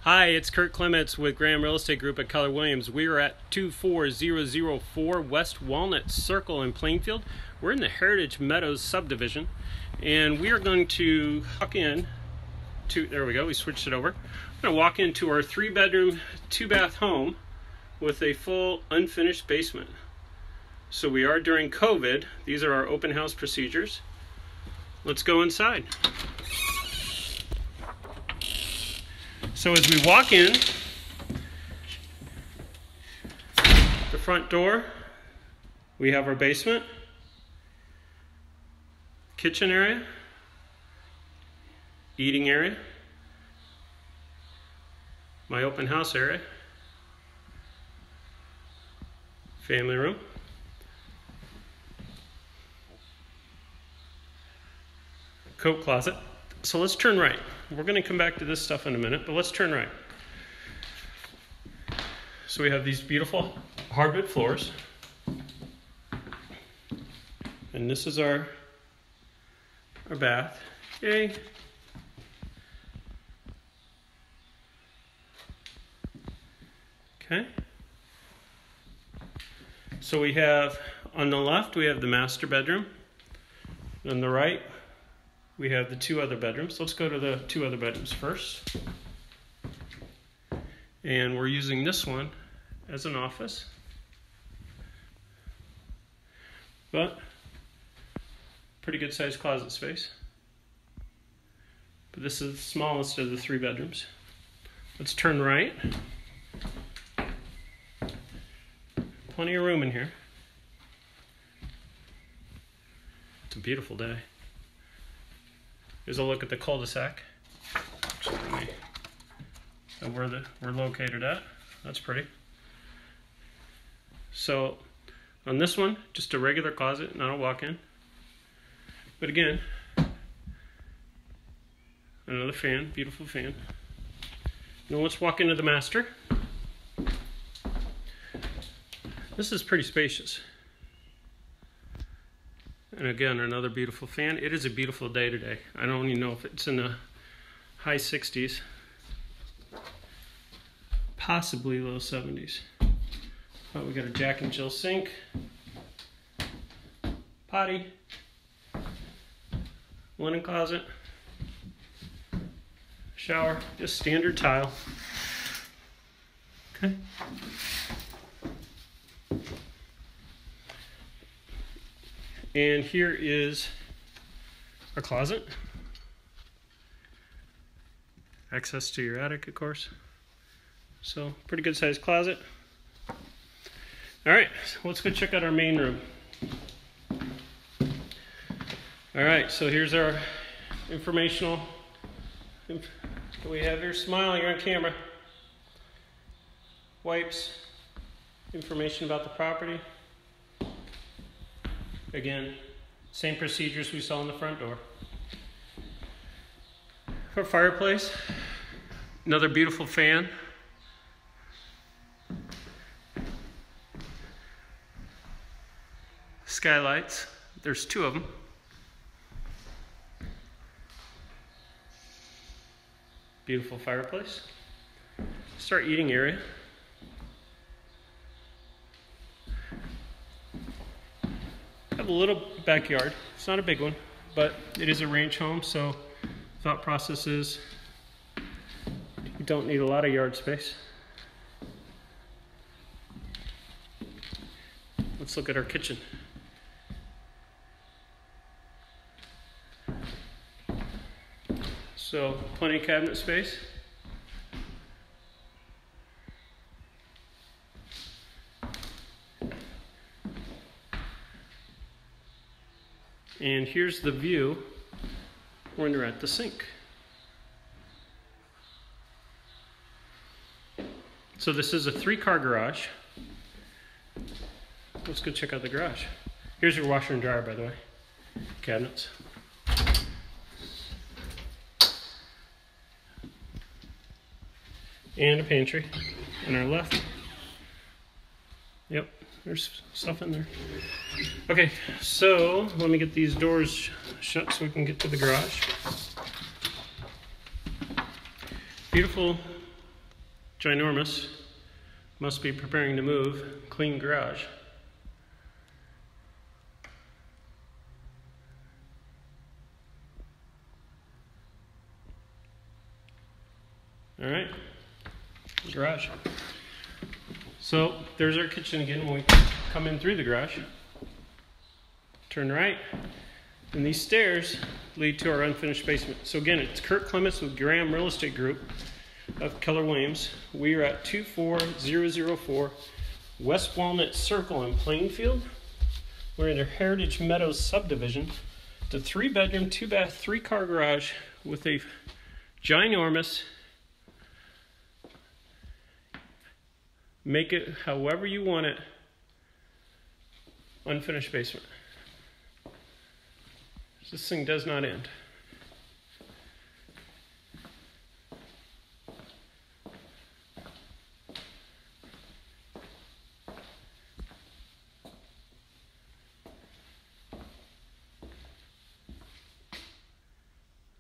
Hi, it's Kurt Clements with Graham Real Estate Group at Keller Williams. We are at 24004 West Walnut Circle in Plainfield. We're in the Heritage Meadows subdivision, and we are going to walk in to, there we go, we switched it over. We're going to walk into our 3-bedroom, 2-bath home with a full unfinished basement. So we are during COVID. These are our open house procedures. Let's go inside. So as we walk in, the front door, we have our basement, kitchen area, eating area, my open house area, family room, coat closet. So let's turn right. We're going to come back to this stuff in a minute, but let's turn right. So we have these beautiful hardwood floors. And this is our bath. Yay. Okay. So we have, on the left, we have the master bedroom. On the right, we have the 2 other bedrooms. Let's go to the 2 other bedrooms first. And we're using this one as an office. But pretty good sized closet space. But this is the smallest of the 3 bedrooms. Let's turn right. Plenty of room in here. It's a beautiful day. Here's a look at the cul-de-sac. Where we're located at. That's pretty. So on this one, just a regular closet, not a walk-in. But again, another fan, beautiful fan. Now let's walk into the master. This is pretty spacious. And again, another beautiful fan. It is a beautiful day today. I don't even know if it's in the high 60s, possibly low 70s. But we got a Jack and Jill sink, potty, linen closet, shower, just standard tile. Okay. And here is our closet. Access to your attic, of course. So, pretty good sized closet. Alright, so let's go check out our main room. Alright, so here's our informational. We have here, smile, you're on camera. Wipes, information about the property. Again, same procedures we saw in the front door. Our fireplace, another beautiful fan. Skylights, there's 2 of them. Beautiful fireplace. Start eating area. Have a little backyard. It's not a big one, but it is a ranch home, so thought process is you don't need a lot of yard space. Let's look at our kitchen. So plenty of cabinet space. And here's the view when you're at the sink. So this is a 3-car garage. Let's go check out the garage. Here's your washer and dryer, by the way. Cabinets. And a pantry on our left. Yep, there's stuff in there. Okay, so let me get these doors shut so we can get to the garage. Beautiful ginormous. Must be preparing to move. Clean garage. All right, garage. So there's our kitchen again when we come in through the garage. Turn right, and these stairs lead to our unfinished basement. So again, it's Kurt Clements with Graham Real Estate Group of Keller Williams. We are at 24004 West Walnut Circle in Plainfield. We're in a Heritage Meadows subdivision. It's a 3-bedroom, 2-bath, 3-car garage with a ginormous, make it however you want it, unfinished basement. This thing does not end.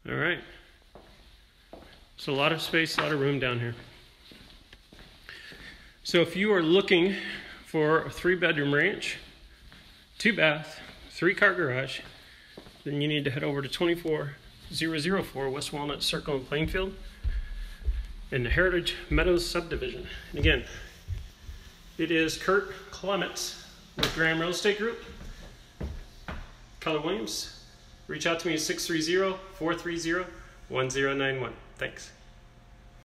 All right. So a lot of space, a lot of room down here. So if you are looking for a 3-bedroom ranch, 2-bath, 3-car garage, then you need to head over to 24004 West Walnut Circle in Plainfield in the Heritage Meadows subdivision. And again, it is Kurt Clements with Graham Real Estate Group, Keller Williams. Reach out to me at 630-430-1091. Thanks.